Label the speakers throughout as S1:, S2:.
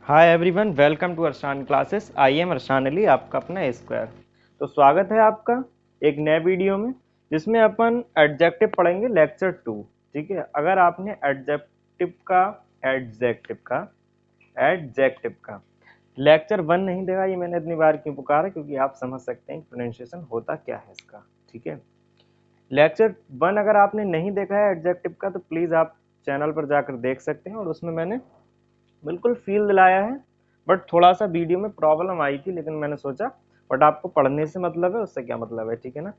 S1: Hi everyone, welcome to Arsan classes. I am Arsan Ali, आपका अपना square. तो स्वागत है आपका एक नए वीडियो में, जिसमें अपन एडजेक्टिव पढ़ेंगे लेक्चर 2। ठीक है, अगर आपने एडजेक्टिव का लेक्चर 1 नहीं देखा, ये मैंने इतनी बार क्यों पुकारा, क्योंकि आप समझ सकते हैं प्रोनाउंसिएशन होता क्या है इसका। ठीक है, लेक्चर 1 अगर आपने नहीं देखा है एडजेक्टिव का, तो प्लीज़ आप चैनल पर जाकर देख सकते हैं, और उसमें मैंने बिल्कुल फील दिलाया है। बट थोड़ा सा वीडियो में प्रॉब्लम आई थी, लेकिन मैंने सोचा बट आपको पढ़ने से मतलब है, उससे क्या मतलब है। ठीक है ना,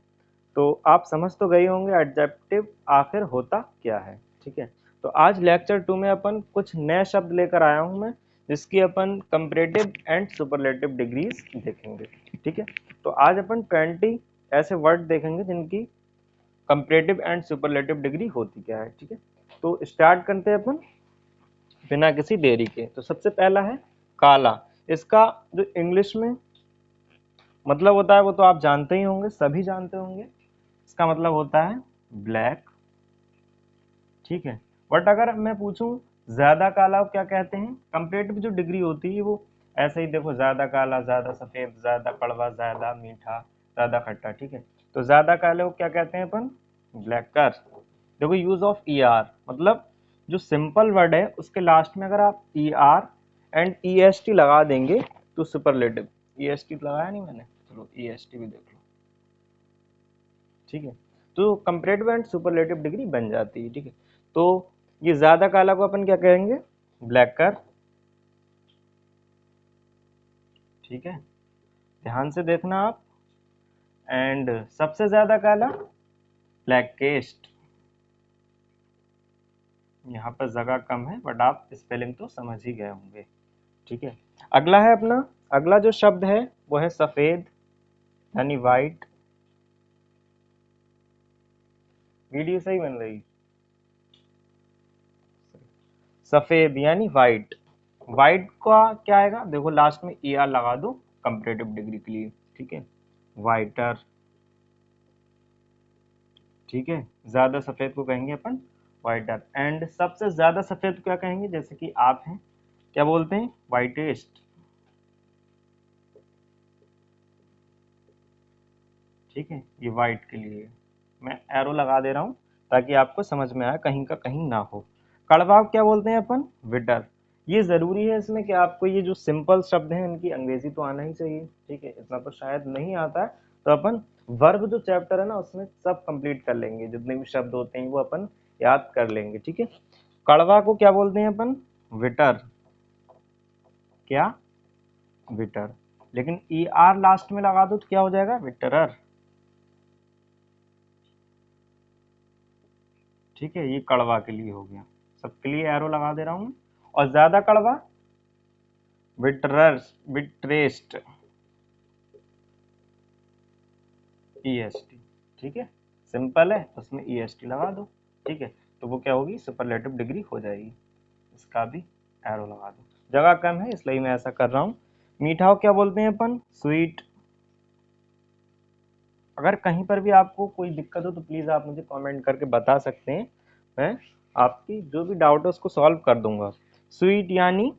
S1: तो आप समझ तो गए होंगे एडजेक्टिव आखिर होता क्या है। ठीक है, तो आज लेक्चर 2 में अपन कुछ नए शब्द लेकर आया हूं मैं, जिसकी अपन कंपैरेटिव एंड सुपरलेटिव डिग्रीज देखेंगे। ठीक है, तो आज अपन 20 ऐसे वर्ड देखेंगे जिनकी कंपैरेटिव एंड सुपरलेटिव डिग्री होती क्या है। ठीक है, तो स्टार्ट करते हैं अपन बिना किसी देरी के। तो सबसे पहला है काला। इसका जो इंग्लिश में मतलब होता है वो तो आप जानते ही होंगे, सभी जानते होंगे। इसका मतलब होता है ब्लैक। ठीक है, बट अगर मैं पूछूं ज्यादा काला को क्या कहते हैं, कंपेरेटिव जो डिग्री होती है वो ऐसे ही देखो, ज्यादा काला, ज्यादा सफेद, ज्यादा कड़वा, ज्यादा मीठा, ज्यादा खट्टा। ठीक है, तो ज्यादा काले को क्या कहते हैं अपन, ब्लैकर। देखो यूज ऑफ ई आर, मतलब जो सिंपल वर्ड है उसके लास्ट में अगर आप E R and E S T लगा देंगे तो सुपरलेटिव। ई एस टी लगाया नहीं मैंने, चलो ई एस टी भी देख लो। ठीक है, तो कंपैरेटिव एंड सुपरलेटिव डिग्री बन जाती है। ठीक है, तो ये ज्यादा काला को अपन क्या कहेंगे, ब्लैकर। ठीक है, ध्यान से देखना आप। एंड सबसे ज्यादा काला, ब्लैकेस्ट। यहाँ पर जगह कम है, बट आप स्पेलिंग तो समझ ही गए होंगे। ठीक है, अगला है अपना, अगला जो शब्द है वो है सफेद यानी वाइट। वीडियो सही बन रही, सफेद यानी वाइट। वाइट का क्या आएगा, देखो लास्ट में ई आर लगा दो कंपैरेटिव डिग्री के लिए। ठीक है, वाइटर। ठीक है, ज्यादा सफेद को कहेंगे अपन वाइटर। एंड सबसे ज्यादा सफेद को क्या कहेंगे, जैसे कि आप हैं, क्या बोलते हैं, वाइटेस्ट। ठीक है, ये वाइट के लिए मैं एरो लगा दे रहा हूं ताकि आपको समझ में आए, कहीं का कहीं ना हो। कड़वा को क्या बोलते हैं अपन, विटर। ये जरूरी है इसमें कि आपको ये जो सिंपल शब्द हैं इनकी अंग्रेजी तो आना ही चाहिए। ठीक है, इतना तो शायद नहीं आता है, तो अपन वर्ब जो चैप्टर है ना उसमें सब कंप्लीट कर लेंगे, जितने भी शब्द होते हैं वो अपन याद कर लेंगे। ठीक है, कड़वा को क्या बोलते हैं अपन, विटर। क्या, विटर। लेकिन ई आर लास्ट में लगा दो तो क्या हो जाएगा, विटरर। ठीक है, ये कड़वा के लिए हो गया, सबके लिए एरो लगा दे रहा हूं। और ज्यादा कड़वा, विटरर्स, विट्रेस्ट, ई एस टी। ठीक है, सिंपल है, उसमें ई एस टी लगा दो। ठीक है, तो वो क्या होगी, सुपरलेटिव डिग्री हो जाएगी। इसका भी एरो लगा दो, जगह कम है इसलिए मैं ऐसा कर रहा हूँ। मीठा को क्या बोलते हैं अपन, स्वीट। अगर कहीं पर भी आपको कोई दिक्कत हो तो प्लीज़ आप मुझे कमेंट करके बता सकते हैं, मैं आपकी जो भी डाउट है उसको सॉल्व कर दूंगा। स्वीट यानी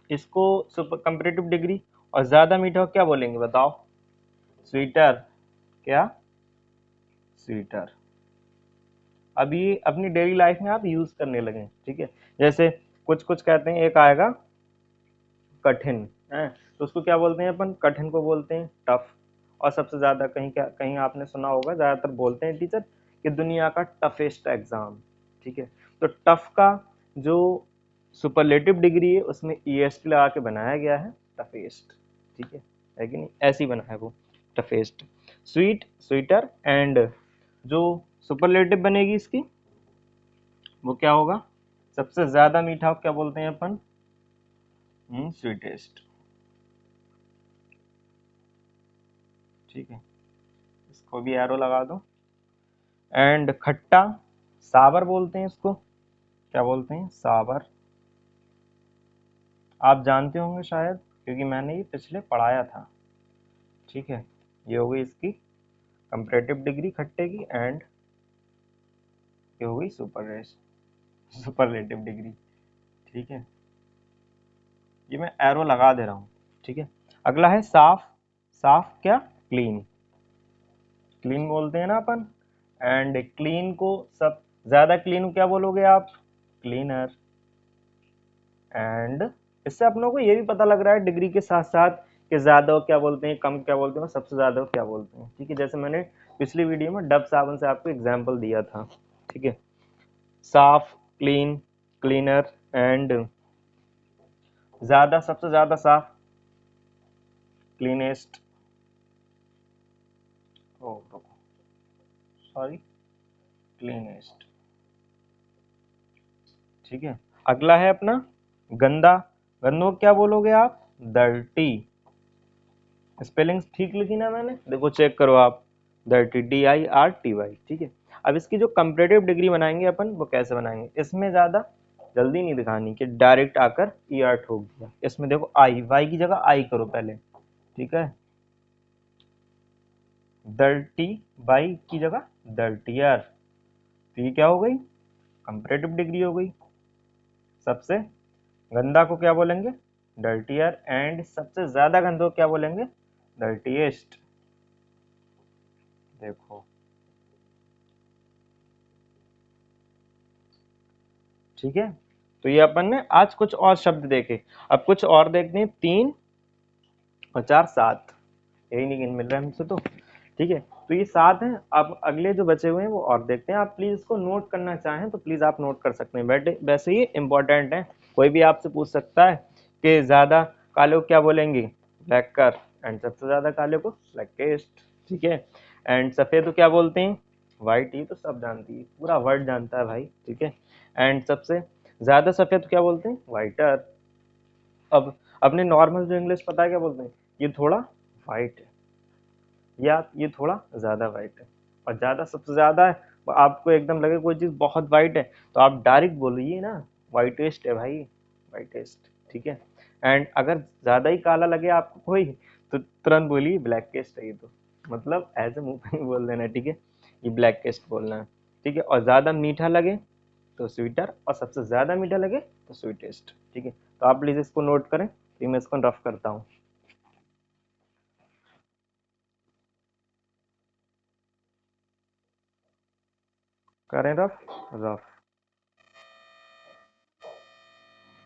S1: इसको सुपर कंपेरेटिव डिग्री। और ज़्यादा मीठा को क्या बोलेंगे बताओ, स्वीटर। क्या, स्वीटर। अब ये अपनी डेली लाइफ में आप यूज़ करने लगे। ठीक है, जैसे कुछ कुछ कहते हैं, एक आएगा कठिन है, तो उसको क्या बोलते हैं अपन, कठिन को बोलते हैं टफ। और सबसे ज़्यादा कहीं क्या, कहीं आपने सुना होगा ज़्यादातर बोलते हैं टीचर कि दुनिया का टफेस्ट एग्ज़ाम। ठीक है, तो टफ का जो सुपरलेटिव डिग्री है उसमें ई एस टी लगा के बनाया गया है, टफेस्ट। ठीक है कि नहीं, ऐसे ही बना है वो, टफेस्ट। Sweet, sweeter. एंड जो सुपरलेटिव बनेगी इसकी वो क्या होगा, सबसे ज़्यादा मीठा को क्या बोलते हैं अपन, स्वीटेस्ट। ठीक है, इसको भी एरो लगा दो। एंड खट्टा, सावर बोलते हैं इसको, क्या बोलते हैं, सावर। आप जानते होंगे शायद, क्योंकि मैंने ये पिछले पढ़ाया था। ठीक है, ये हो गई इसकी कंपैरेटिव डिग्री खट्टे की। एंड ये हो गई सुपरलेटिव डिग्री। ठीक है, ये मैं एरो लगा दे रहा हूँ, ठीक है। अगला है साफ, साफ क्या, क्लीन, क्लीन बोलते हैं ना अपन। एंड क्लीन को सब ज्यादा क्लीन को क्या बोलोगे आप, क्लीनर। एंड इससे अपनों को ये भी पता लग रहा है डिग्री के साथ साथ कि ज्यादा को क्या बोलते हैं, कम क्या बोलते हैं, सबसे ज्यादा को क्या बोलते हैं, ठीक है। जैसे मैंने पिछली वीडियो में डब साबुन से आपको एग्जाम्पल दिया था, ठीक है। साफ, क्लीन, क्लीनर। एंड ज्यादा, सबसे ज्यादा साफ, क्लीनेस्ट, सॉरी, क्लीनेस्ट, ठीक है। अगला है अपना गंदा, गंदो क्या बोलोगे आप, डर्टी। स्पेलिंग ठीक लिखी ना मैंने, देखो चेक करो आप, डर्टी, DIRTY, ठीक है। अब इसकी जो कंपैरेटिव डिग्री बनाएंगे अपन, वो कैसे बनाएंगे, इसमें ज्यादा जल्दी नहीं दिखानी कि डायरेक्ट आकर ER ठोक दिया। इसमें देखो आई, वाई की जगह आई करो पहले, ठीक है। डर्टी बाई की जगह डर्टियर, तो ये क्या हो गई, कंपैरेटिव डिग्री हो गई। सबसे गंदा को क्या बोलेंगे, डर्टियर। एंड सबसे ज्यादा गंदे को क्या बोलेंगे, डर्टीएस्ट। देखो, ठीक है। तो ये अपन ने आज कुछ और शब्द देखे, अब कुछ और देखते हैं। 3 और 4 7, यही नहीं मिल रहा है हमसे तो, ठीक है। तो ये 7 हैं। अब अगले जो बचे हुए हैं वो और देखते हैं। आप प्लीज इसको नोट करना चाहें तो प्लीज आप नोट कर सकते हैं, बट वैसे ये इंपॉर्टेंट है। कोई भी आपसे पूछ सकता है कि ज्यादा काले को क्या बोलेंगे, ब्लैकर। एंड सबसे ज्यादा काले को ब्लैकेस्ट, ठीक है। एंड सफेद को क्या बोलते हैं, व्हाइट। ये तो सब जानती है, पूरा वर्ड जानता है भाई, ठीक है। एंड सबसे ज्यादा सफेद क्या बोलते हैं, व्हाइटर। अब अपने नॉर्मल जो इंग्लिश पता है क्या बोलते हैं, ये थोड़ा व्हाइट है, या ये थोड़ा ज्यादा वाइट है। और ज्यादा सबसे ज्यादा है, आपको एकदम लगे कोई चीज बहुत वाइट है तो आप डायरेक्ट बोलिए ना, वाइटेस्ट है भाई, वाइटेस्ट, ठीक है। एंड अगर ज्यादा ही काला लगे आपको कोई, तो तुरंत बोलिए ब्लैकेस्ट है। ये तो मतलब ऐसे मुंह पे नहीं बोल देना, ठीक है, ये ब्लैकेस्ट बोलना है, ठीक है। और ज्यादा मीठा लगे तो स्वीटर, और सबसे ज्यादा मीठा लगे तो स्वीटेस्ट, ठीक है। तो आप प्लीज इसको नोट करें, फिर मैं इसको रफ करता हूँ। करें रफ, रफ।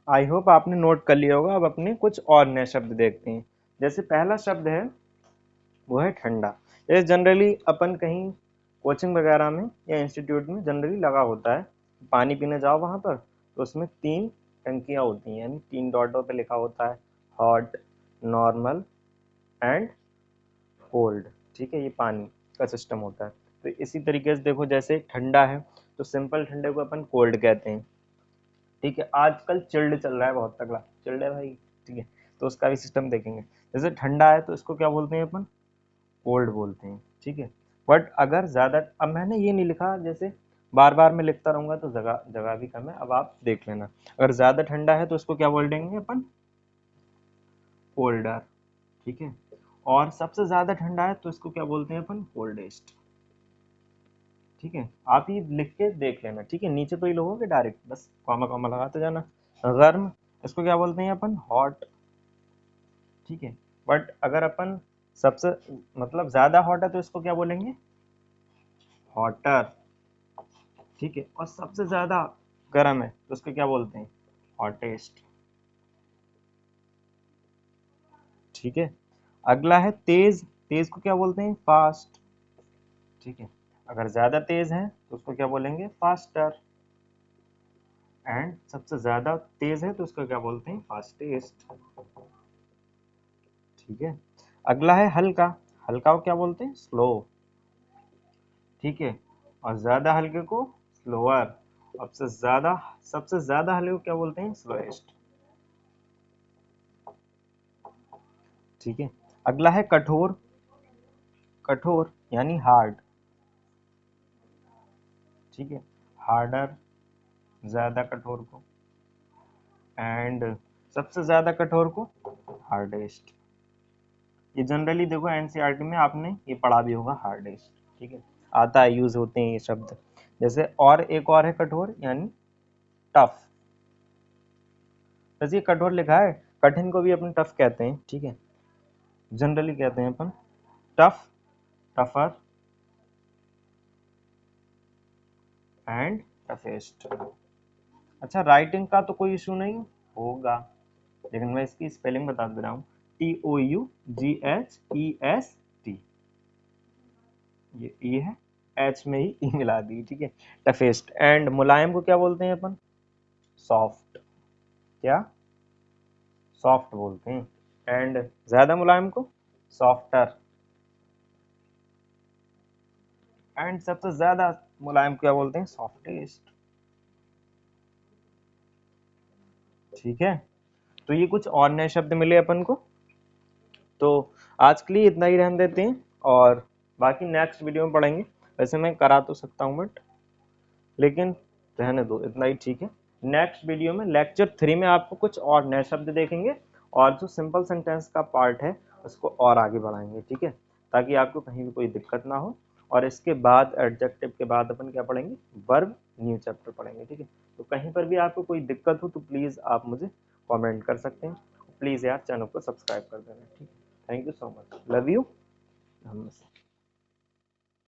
S1: आई होप आपने नोट कर लिया होगा। अब अपने कुछ और नए शब्द देखते हैं। जैसे पहला शब्द है वो है ठंडा। ये जनरली अपन कहीं कोचिंग वगैरह में या इंस्टीट्यूट में जनरली लगा होता है, पानी पीने जाओ वहाँ पर तो उसमें 3 टंकियाँ होती हैं, यानी 3 डॉटों पे लिखा होता है हॉट, नॉर्मल एंड कोल्ड, ठीक है। ये पानी का सिस्टम होता है। तो इसी तरीके से देखो, जैसे ठंडा है तो सिंपल ठंडे को अपन कोल्ड कहते हैं, ठीक है। आजकल चिल्ड चल रहा है बहुत तगड़ा, चिल्ड है भाई, ठीक है। तो उसका भी सिस्टम देखेंगे। जैसे ठंडा है तो इसको क्या बोलते हैं अपन, कोल्ड बोलते हैं, ठीक है। बट अगर ज्यादा, अब मैंने ये नहीं लिखा, जैसे बार बार मैं लिखता रहूंगा तो जगह जगह भी कम है, अब आप देख लेना। अगर ज्यादा ठंडा है तो इसको क्या बोल देंगे अपन, कोल्डर, ठीक है। और सबसे ज्यादा ठंडा है तो इसको क्या बोलते हैं अपन, कोल्डेस्ट, ठीक है। आप ये लिख के देख लेना, ठीक है। नीचे तो ये लोगोगे डायरेक्ट, बस कॉमा कॉमा लगाते जाना। गर्म, इसको क्या बोलते हैं अपन, हॉट, ठीक है। बट अगर अपन सबसे मतलब ज्यादा हॉट है तो इसको क्या बोलेंगे, हॉटर, ठीक है। और सबसे ज्यादा गर्म है तो इसको क्या बोलते हैं, हॉटेस्ट, ठीक है। अगला है तेज, तेज को क्या बोलते हैं, फास्ट, ठीक है। अगर ज्यादा तेज है तो उसको क्या बोलेंगे, फास्टर। एंड सबसे ज्यादा तेज है तो उसको क्या बोलते हैं, फास्टेस्ट, ठीक है। अगला है हल्का, हल्का को क्या बोलते हैं, स्लो, ठीक है। और ज्यादा हल्के को स्लोअर, सबसे ज्यादा हल्के को क्या बोलते हैं, स्लोएस्ट, ठीक है। अगला है कठोर, कठोर यानी हार्ड, ठीक है, हार्डर, ज्यादा कठोर को। एंड सबसे ज्यादा कठोर को हार्डेस्ट। ये जनरली देखो एनसीईआरटी में आपने ये पढ़ा भी होगा, हार्डेस्ट, ठीक है। आता है, यूज होते हैं ये शब्द। जैसे और एक और है कठोर यानी टफ। जैसे ये कठोर लिखा है कठिन को भी अपन टफ कहते हैं, ठीक है, जनरली कहते हैं अपन टफ, टफर एंड टफेस्ट। अच्छा, राइटिंग का तो कोई इशू नहीं होगा, लेकिन मैं इसकी स्पेलिंग बता दे रहा हूँ, TOUGHEST, ये ई है, एच में ही ई मिला दी, ठीक है, टफेस्ट। एंड मुलायम को क्या बोलते हैं अपन? सॉफ्ट, क्या? सॉफ्ट बोलते हैं। एंड ज्यादा मुलायम को सॉफ्टर, एंड सबसे ज्यादा मुलायम क्या बोलते हैं? सॉफ्टेस्ट, ठीक है। तो ये कुछ और नए शब्द मिले अपन को, तो आज के लिए इतना ही रहने देते हैं, और बाकी नेक्स्ट वीडियो में पढ़ेंगे। वैसे मैं करा तो सकता हूँ बट, लेकिन रहने दो, इतना ही ठीक है। नेक्स्ट वीडियो में लेक्चर 3 में आपको कुछ और नए शब्द देखेंगे, और जो सिंपल सेंटेंस का पार्ट है उसको और आगे बढ़ाएंगे, ठीक है, ताकि आपको कहीं भी कोई दिक्कत ना हो। और इसके बाद एडजेक्टिव के बाद अपन क्या पढ़ेंगे? वर्ब, न्यू चैप्टर पढ़ेंगे, ठीक है। तो कहीं पर भी आपको कोई दिक्कत हो तो प्लीज़ आप मुझे कमेंट कर सकते हैं। प्लीज़ यार चैनल को सब्सक्राइब कर देना, ठीक है। Thank you so much, love you.